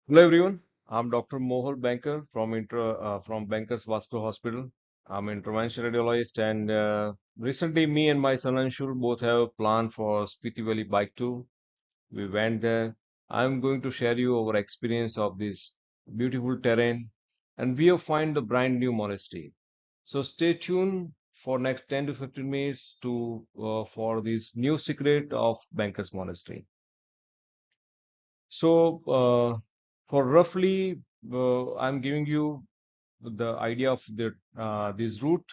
Hello everyone, I'm Dr. Mohal Banker from Banker's Vascular Hospital. I'm an interventional radiologist and recently me and my son Anshul both have planned for Spiti Valley bike tour. We went there. I'm going to share you our experience of this beautiful terrain and we have find the brand new monastery. So stay tuned for next 10 to 15 minutes to for this new secret of Banker's Monastery. So, for roughly, I'm giving you the idea of this route.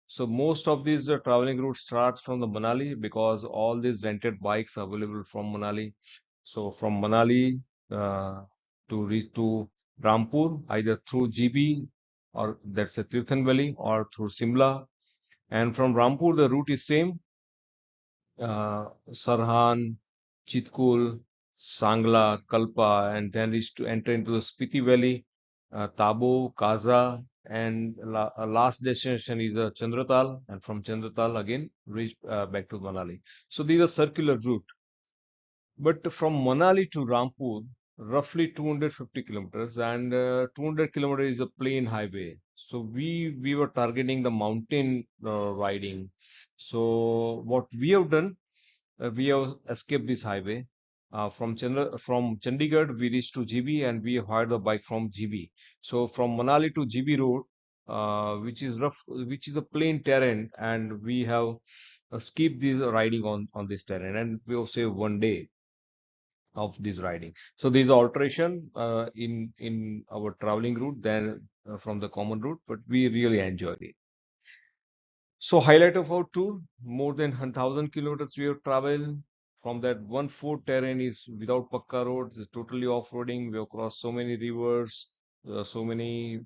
So most of these traveling route starts from the Manali because all these rented bikes are available from Manali. So from Manali to reach to Rampur, either through GB or that's a Tirthan Valley or through Simla. And from Rampur, the route is same Sarhan, Chitkul, Sangla, Kalpa, and then reach to enter into the Spiti Valley, Tabo, Kaza, and last destination is Chandratal, and from Chandratal again reach back to Manali. So these are circular route. But from Manali to Rampur, roughly 250 kilometers, and 200 kilometers is a plain highway. So we were targeting the mountain riding. So what we have done we have escaped this highway. From Chandigarh, we reached to GB and we hired the bike from GB. So from Manali to GB road, which is a plain terrain, and we have skipped this riding on this terrain, and we have saved one day of this riding. So there is alteration in our traveling route than from the common route, but we really enjoyed it. So highlight of our tour, more than 1,000 kilometers we have traveled. From that, 1/4 terrain is without Pakka road, it's totally off-roading. We have crossed so many rivers, so many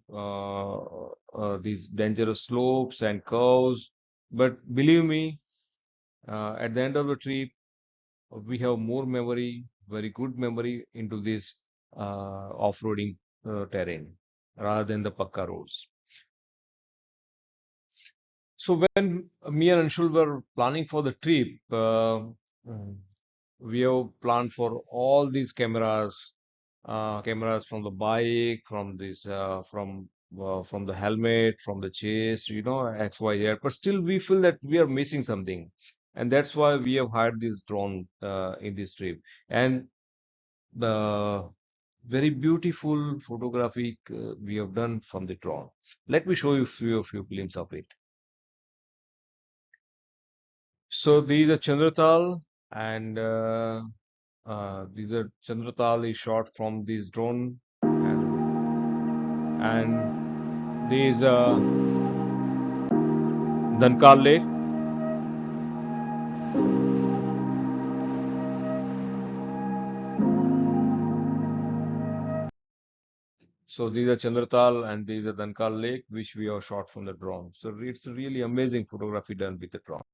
these dangerous slopes and curves. But believe me, at the end of the trip, we have more memory, very good memory into this off-roading terrain rather than the Pakka roads. So when me and Anshul were planning for the trip, mm, we have planned for all these cameras from the bike, from the helmet, from the chase, X, Y, Z. But still, we feel that we are missing something, and that's why we have hired this drone in this trip. And the very beautiful photographic we have done from the drone. Let me show you a few glimpses of it. So these are Chandratal, and these are Chandratal is shot from this drone, and these Dankal Lake. So these are Chandratal and these are Dankal Lake, which we have shot from the drone. So it's really amazing photography done with the drone.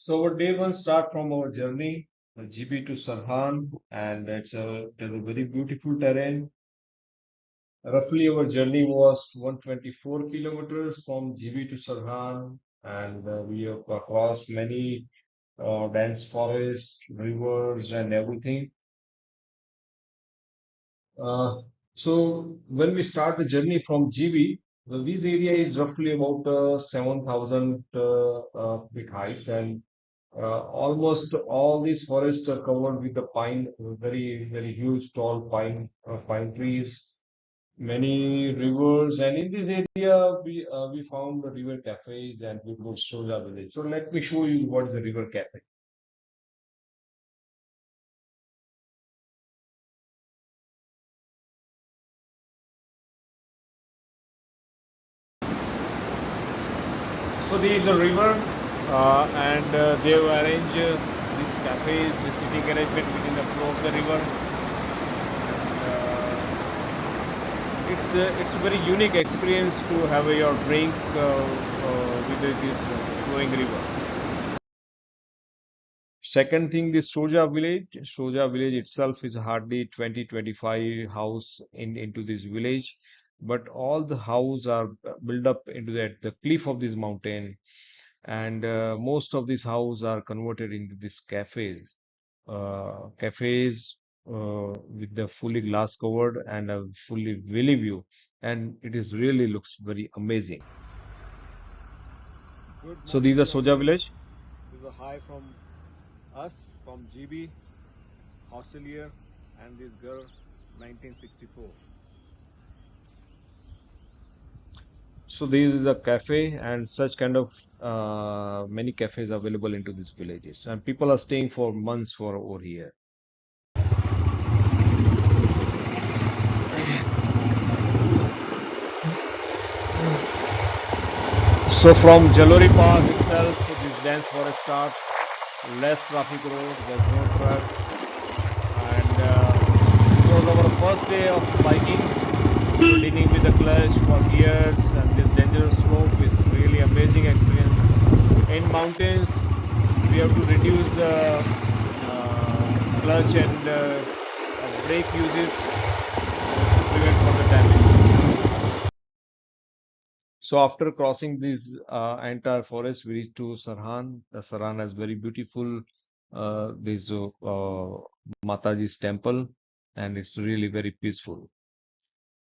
So our day one start from our journey, GB to Sarhan, and there's a very beautiful terrain. Roughly, our journey was 124 kilometers from GB to Sarhan, and we have crossed many dense forests, rivers, and everything. Uh, so when we start the journey from GB, this area is roughly about 7,000 feet height, and almost all these forests are covered with the pine, very huge, tall pine trees, many rivers, and in this area we found the river cafes and we go Soja village. So let me show you what is the river cafe. So there is a river, and they have arranged these cafes, the sitting arrangement within the flow of the river. It's a very unique experience to have your drink with this flowing river. Second thing, this Soja village. Soja village itself is hardly 20-25 house into this village, but all the houses are built up into the cliff of this mountain, and most of these houses are converted into these cafes. Cafes with the fully glass covered and a fully valley view, and it is really looks very amazing. Good So morning these are to Soja again. village. This is a hi from us from GB, hostelier, and this girl, 1964. So this is a cafe, and such kind of many cafes available into these villages, and people are staying for months for over here. So from Jalori Park itself, this dense forest starts, less traffic road, there's no trucks, and it was our first day of biking, digging with the clutch for gears, and this dangerous slope is really amazing experience. In mountains, we have to reduce the clutch and brake uses to prevent further damage. So after crossing this entire forest, we reach to Sarhan. The Sarhan has very beautiful this Mataji's temple, and it's really very peaceful.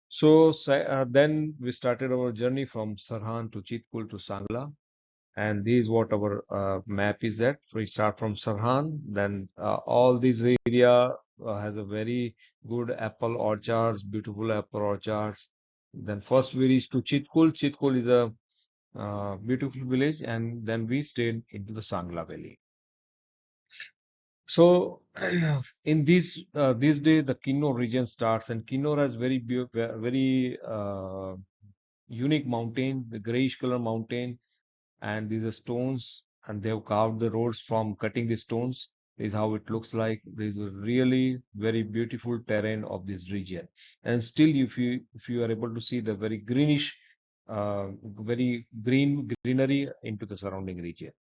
So then we started our journey from Sarhan to Chitkul to Sangla, and this is what our map is at. We start from Sarhan, then all this area has a very good apple orchards, beautiful apple orchards. Then first we reach to Chitkul. Chitkul is a beautiful village, and then we stayed into the Sangla Valley. So in this day, the Kinnor region starts, and Kinnor has very unique mountain, the grayish color mountain, and these are stones, and they have carved the roads from cutting the stones. This is how it looks like. There is a really very beautiful terrain of this region, and still, if you are able to see the very greenish, very greenery into the surrounding region.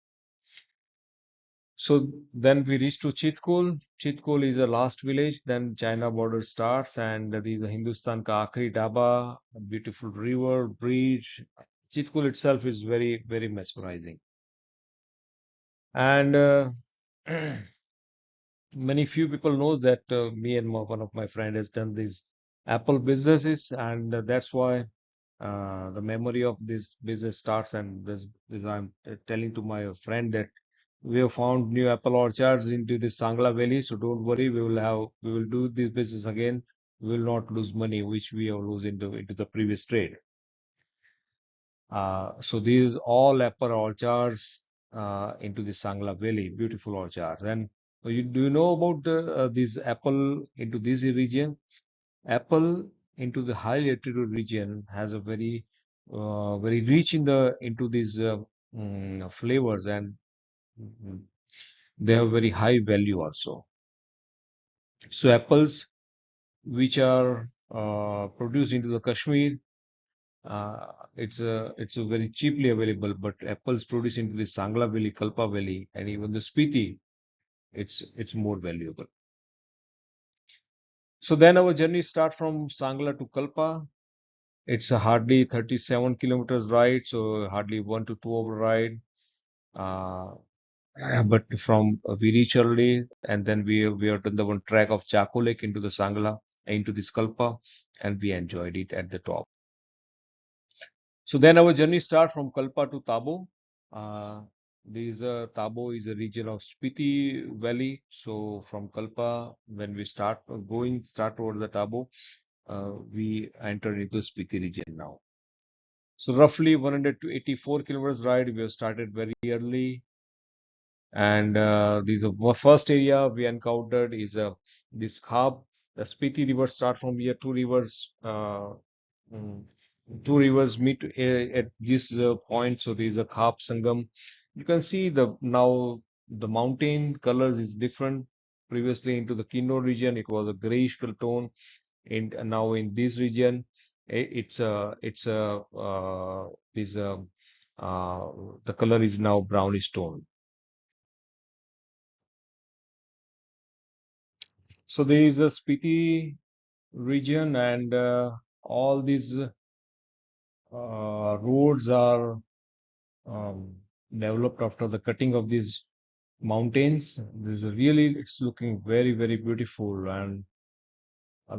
So then we reach to Chitkul. Chitkul is the last village. Then China border starts, and there is a Hindustan ka aakhri dhaba, a beautiful river, bridge. Chitkul itself is very, very mesmerizing. And many few people knows that me and one of my friend has done these Apple businesses, and that's why the memory of this business starts. And this I'm telling to my friend that we have found new apple orchards into the Sangla Valley, so don't worry, we will do this business again. We will not lose money, which we have lose into the previous trade. So these all apple orchards into the Sangla Valley, beautiful orchards. And do you know about this apple into this region? Apple into the high altitude region has a very rich into these flavors, and mm, they have very high value also. So apples which are produced into the Kashmir, it's a very cheaply available, but apples produced into the Sangla Valley, Kalpa Valley, and even the Spiti, it's more valuable. So then our journey start from Sangla to Kalpa. It's a hardly 37 kilometers ride, so hardly 1 to 2 hour ride. Uh, but from we reach early, and then we are done the one track of Chaco Lake into the Sangla, into the Kalpa, and we enjoyed it at the top. So then our journey start from Kalpa to Tabo. Uh, Tabo is a region of Spiti Valley. So from Kalpa, when we start over the Tabo, we enter into Spiti region now. So roughly 100 to 84 kilometers ride. We have started very early, and first area we encountered is this Khab. The Spiti River start from here. Mm, two rivers meet at this point. So there is a Khap Sangam. You can see now the mountain colors is different. Previously into the Kinnoor region, it was a grayish tone. And now in this region, is uh, the color is now brownish tone. So there is a Spiti region, and all these roads are um, developed after the cutting of these mountains. This is really, it's looking very, very beautiful, and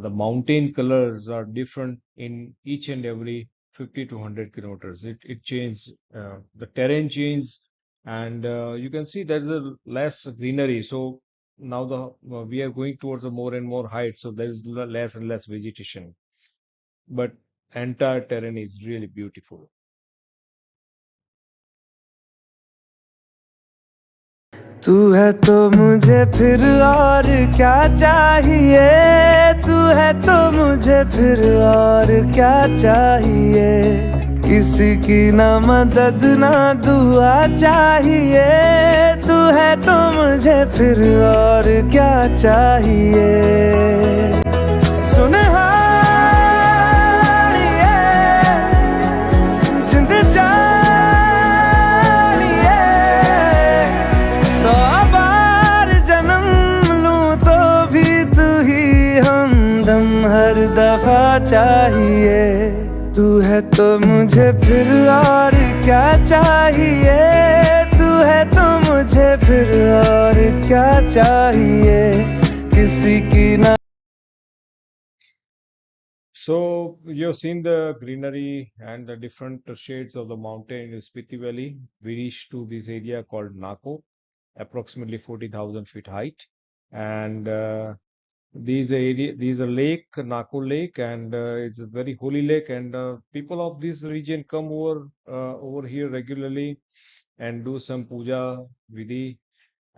the mountain colors are different in each and every 50 to 100 kilometers. It changes, the terrain changes, and you can see there's a less greenery. So now we are going towards a more and more height, so there is less and less vegetation. But entire terrain is really beautiful. तू है तो मुझे फिर और क्या चाहिए, तू है तो मुझे फिर और क्या चाहिए, किसी की ना मदद ना दुआ चाहिए, तू है तो मुझे फिर और क्या चाहिए। सुन हर दफा चाहिए, तू है तो मुझे फिर और क्या चाहिए, तू है तो मुझे फिर और क्या चाहिए, किसी की ना। So you've seen the greenery and the different shades of the mountain in Spiti Valley. We reached to this area called Nako, approximately 40,000 feet height, and these are lake, Nako Lake, and it's a very holy lake, and people of this region come over here regularly and do some puja vidhi,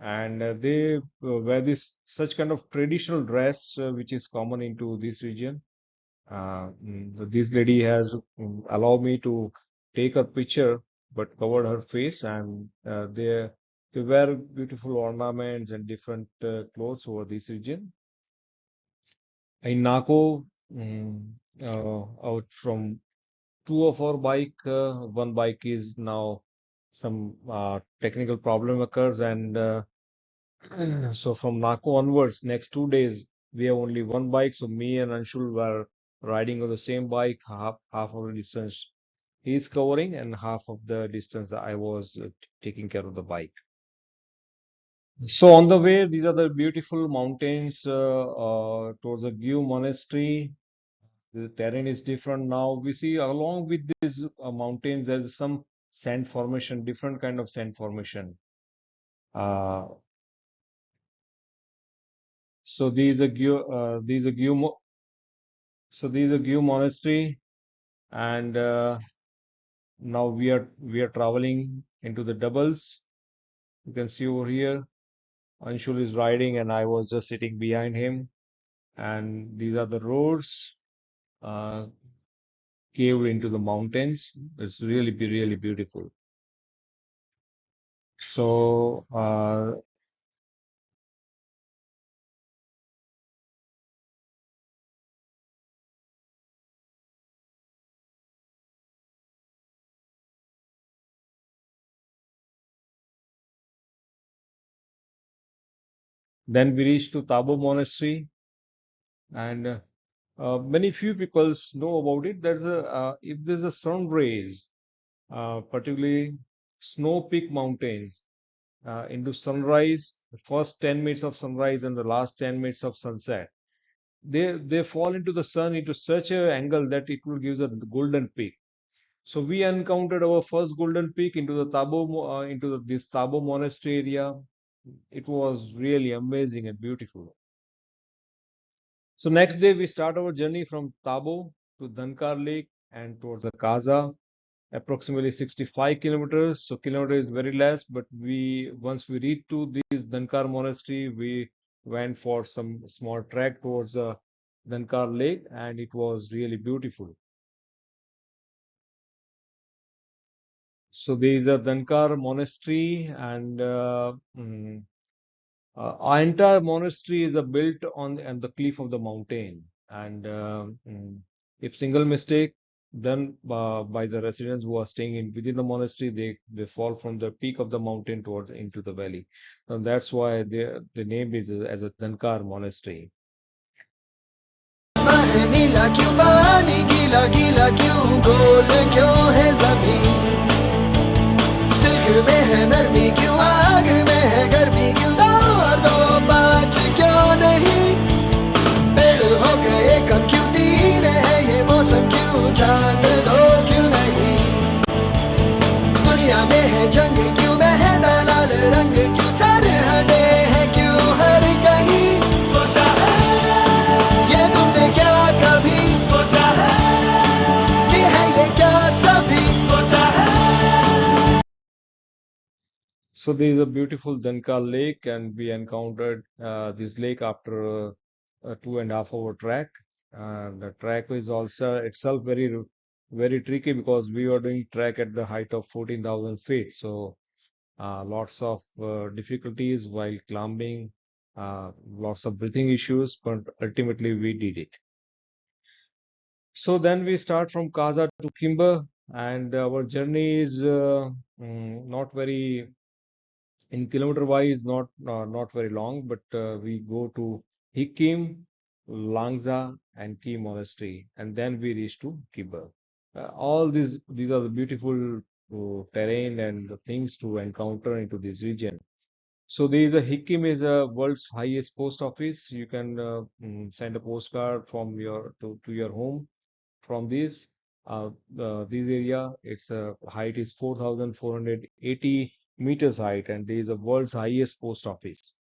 and they wear this such kind of traditional dress which is common into this region. This lady has allowed me to take a picture, but covered her face, and they wear beautiful ornaments and different clothes over this region. In Nako, out from two of our bike, one bike is now some technical problem occurs, and so from Nako onwards, next 2 days, we have only one bike. So me and Anshul were riding on the same bike, half of the distance he's covering, and half of the distance I was taking care of the bike. So on the way, these are the beautiful mountains towards the 𝐻𝐸 monastery. The terrain is different now. We see along with these mountains, there's some sand formation, different kind of sand formation. Uh, so these are 𝐻𝐸 monastery, and now we are traveling into the doubles. You can see over here, Anshul is riding, and I was just sitting behind him. And these are the roads caved into the mountains. It's really beautiful. So then we reached to 𝙬𝙬 monastery, and many few people know about it. There's a if there's a sun rays, particularly snow peak mountains, into sunrise, the first 10 minutes of sunrise and the last 10 minutes of sunset, they fall into the sun into such a angle that it will give a golden peak. So we encountered our first golden peak into the this 𝙬𝙬 monastery area. It was really amazing and beautiful. So next day we start our journey from 𝙬𝙬 to 𝙀𝙀𝙗 Lake and towards the Kaza, approximately 65 kilometers. So kilometer is very less, but once we reach to this 𝙀𝙀𝙗 monastery, we went for some small trek towards the 𝙀𝙀𝙗 Lake, and it was really beautiful. So there is a 𝙀𝙀𝙗 monastery, and our entire monastery is built on the cliff of the mountain. And if single mistake done by the residents who are staying within the monastery, they fall from the peak of the mountain towards into the valley. And that's why the name is as a 𝙀𝙀𝙗 monastery. नीला क्यों पानी गीला गीला क्यों गोल क्यों है जमीन, silk में है नरमी क्यों आग में है गर्मी। हो गए कम, क्यों तीन है ये मौसम, क्यों जान दो क्यों नहीं, दुनिया में है जंग, क्यों बहता लाल रंग, क्यों सरहदें हैं क्यों हर कहीं, सोचा है ये तुमने क्या कभी, सोचा है ये क्या सभी, सोचा है. So there is a beautiful Danka lake, and we encountered this lake after a 2.5 hour trek. The trek is also itself very tricky because we were doing trek at the height of 14,000 feet. So lots of difficulties while climbing, lots of breathing issues, but ultimately we did it. So then we start from Kaza to Kimber, and our journey is not very in kilometer wise, not very long, but we go to Hikim, Langza, and Ki Monastery, and then we reach to Kimber. All these are the beautiful terrain and the things to encounter into this region. So there is a Hikim is a world's highest post office. You can send a postcard from to your home from this area. Its height is 4,480 meters height, and there is a world's highest post office.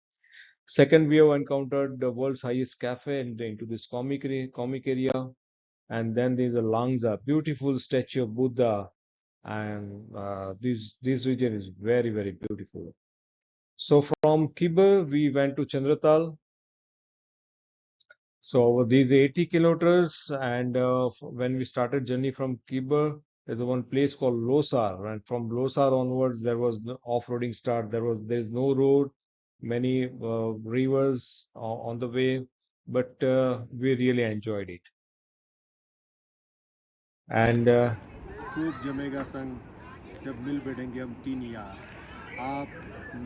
Second, we have encountered the world's highest cafe into this comic area, and then there is a Langza, beautiful statue of Buddha, and this region is very beautiful. So from Kiber we went to Chandratal. So these 80 kilometers, and when we started journey from Kiber, there's one place called Losar, and from Losar onwards there was no off-roading start. There's no road, many rivers on the way, but we really enjoyed it. And खूब जमेगा संग जब मिल बैठेंगे हम तीन यार, आप,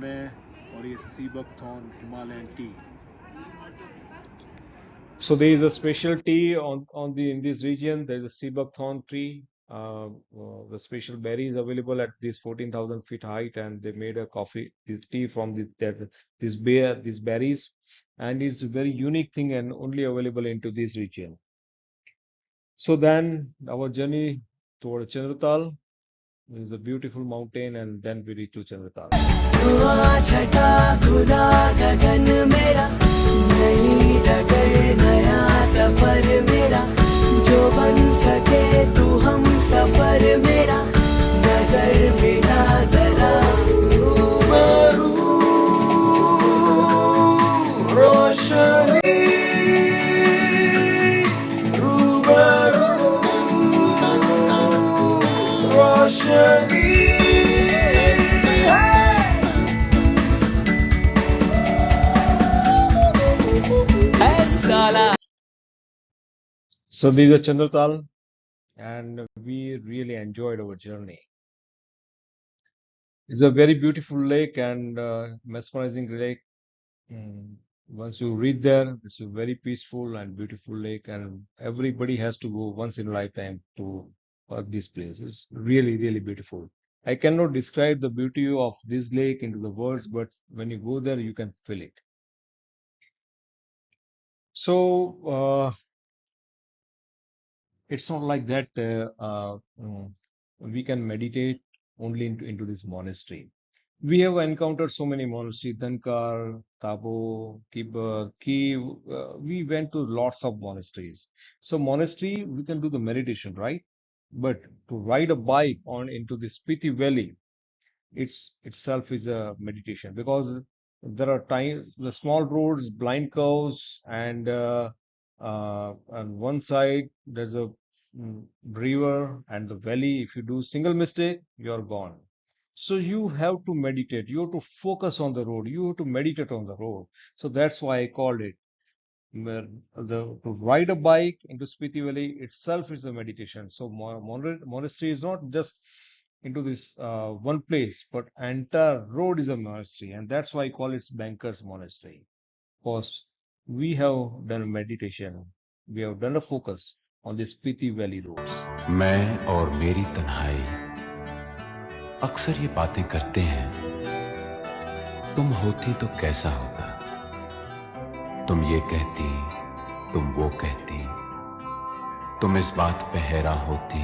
मैं और ये 𝐶𝐵𝑒𝑐𝑡ℎ𝑜𝑛 Himalayan tea. so there is a special tea in this region. There is a 𝐶𝐵𝑒𝑐𝑡ℎ𝑜𝑛 tree. The special berries available at this 14,000 feet height, and they made a this tea from this berries, and it's a very unique thing and only available into this region. So then our journey toward Chandratal is a beautiful mountain, and then we reach to Chandratal. धुआं छटा खुदा गगन मेरा, नई डगर नया सफर मेरा, जो बन सके तू हम सफर मेरा, नजर मिला जरा रूबरू रोशनी, रूबरू रोशनी. So these are Chandratal, and we really enjoyed our journey. It's a very beautiful lake and mesmerizing lake. Once you reach there, it's a very peaceful and beautiful lake, and everybody has to go once in a lifetime to this place. It's really beautiful. I cannot describe the beauty of this lake into the words, but when you go there, you can feel it. So it's not like that we can meditate only into this monastery. We have encountered so many monasteries, Dankar, Tabo, Kibar, Ki. We went to lots of monasteries. So monastery, we can do the meditation, right? But to ride a bike on into the Spiti Valley, itself is a meditation, because there are the small roads, blind curves, and on one side there's a river and the valley. If you do single mistake, you're gone. So you have to meditate. You have to focus on the road. You have to meditate on the road. So that's why I called it. To ride a bike into Spiti Valley itself is a meditation. So monastery is not just into this one place, but entire road is a monastery, and that's why I call it Banker's Monastery. Because we have done a meditation, we have done a focus on the Spiti Valley roads. मैं और मेरी तन्हाई अक्सर ये बातें करते हैं, तुम होती तो कैसा होता, तुम ये कहती तुम वो कहती, तुम इस बात पे हैरान होती,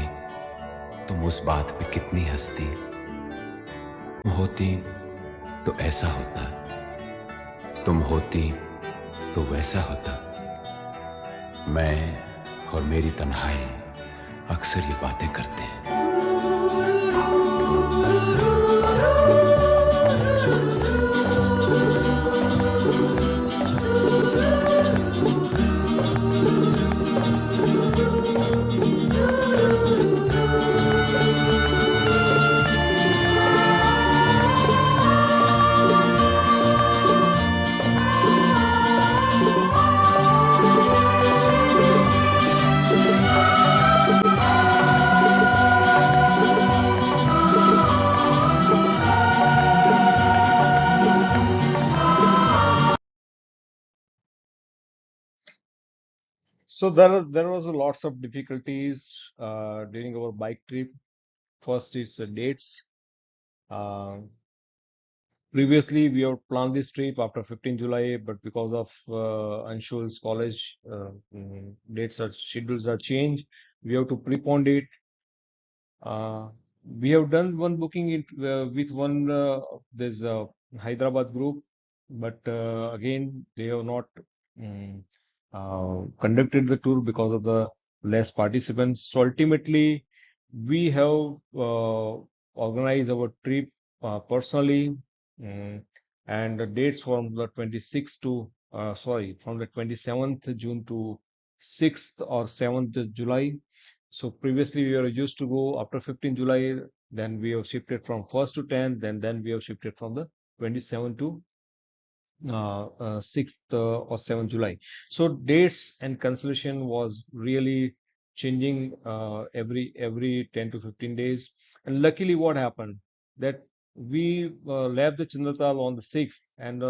तुम उस बात पे कितनी हंसती। होती तो ऐसा होता, तुम होती तो वैसा होता। मैं और मेरी तन्हाई अक्सर ये बातें करते हैं। So there was a lots of difficulties during our bike trip. First is dates. Uh, Previously, we had planned this trip after 15 July, but because of Anshul's college schedules are changed, we have to prepone it. We have done one booking with one this Hyderabad group, but again they have not um, conducted the tour because of the less participants. So ultimately, we have organized our trip personally, and the dates from the 26th to from the 27th June to 6th or 7th July. So previously we were used to go after 15 July, then we have shifted from 1st to 10th, then we have shifted from the 27th to 6th or 7th July. So dates and cancellation was really changing every 10 to 15 days. And luckily what happened that we left the Chandratal on the 6th, and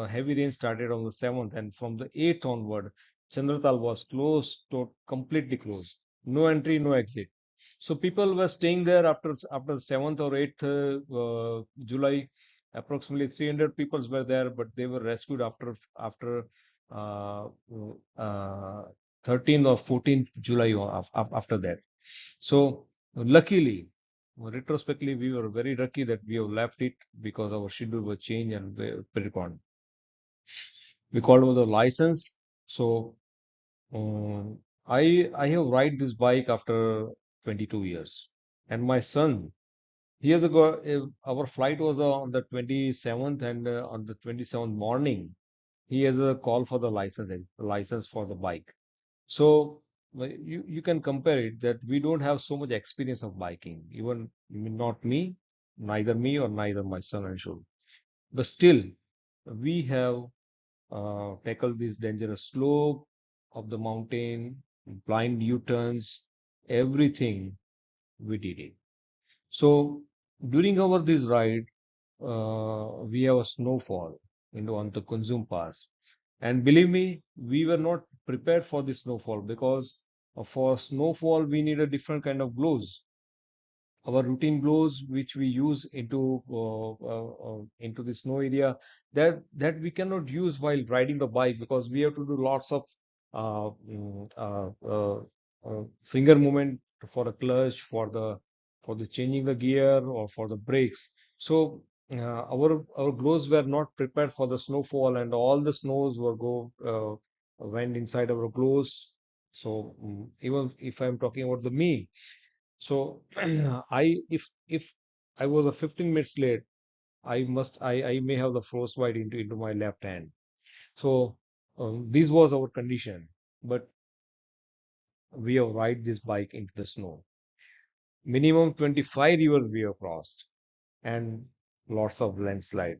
heavy rain started on the 7th, and from the 8th onward Chandratal was closed, completely closed, no entry, no exit. So people were staying there after 7th or 8th July. Approximately 300 people were there, but they were rescued after uh, uh, 13th or 14th July or after that. So luckily, retrospectively, we were very lucky that we have left it because our schedule was changed and preponed. We called over the license. So I have ride this bike after 22 years, and my son, here's our flight was on the 27th, and on the 27th morning, he has a call for the license for the bike. So you can compare it that we don't have so much experience of biking, even not me, neither me or neither my son and Anshul. But still, we have tackled this dangerous slope of the mountain, blind U-turns, everything we did it. So during our this ride, we have a snowfall on the Kunzum Pass, and believe me, we were not prepared for the snowfall because for snowfall we need a different kind of gloves. Our routine gloves, which we use into the snow area, that we cannot use while riding the bike because we have to do lots of uh, mm, uh, uh, finger movement for the clutch, for the changing the gear or for the brakes. So our gloves were not prepared for the snowfall, and all the snows went inside our gloves. So even if I'm talking about the me, so if I was a 15 minutes late, I may have the frostbite into my left hand. So this was our condition, but we have ride this bike into the snow. Minimum 25 rivers we have crossed, and lots of landslide.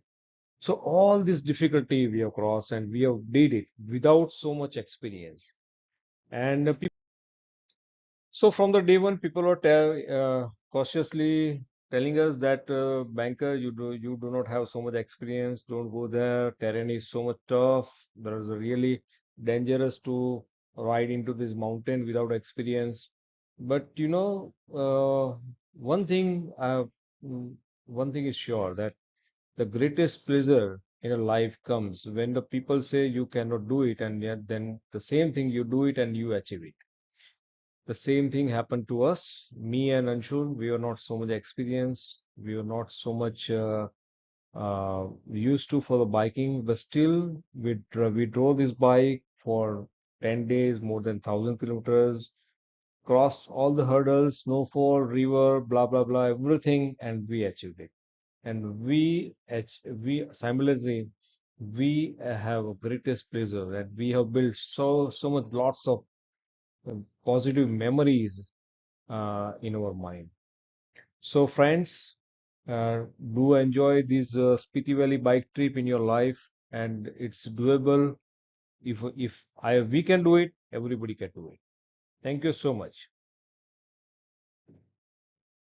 So all this difficulty we have crossed, and we have did it without so much experience. And so from the day one, people were cautiously telling us that banker, you do not have so much experience. Don't go there. Terrain is so much tough. There is a really dangerous to ride into this mountain without experience. But one thing, one thing is sure, that the greatest pleasure in a life comes when the people say you cannot do it, and yet then the same thing you do it and you achieve it. The same thing happened to us. Me and Anshul, we were not so much experienced. We were not so much used to for the biking, but still we drove this bike for 10 days, more than 1,000 kilometers, crossed all the hurdles, snowfall, river, blah blah blah, everything, and we achieved it. And we simultaneously we have a greatest pleasure that we have built so much lots of positive memories in our mind. So, friends, do enjoy this Spiti Valley bike trip in your life, and it's doable. If we can do it, everybody can do it. Thank you so much.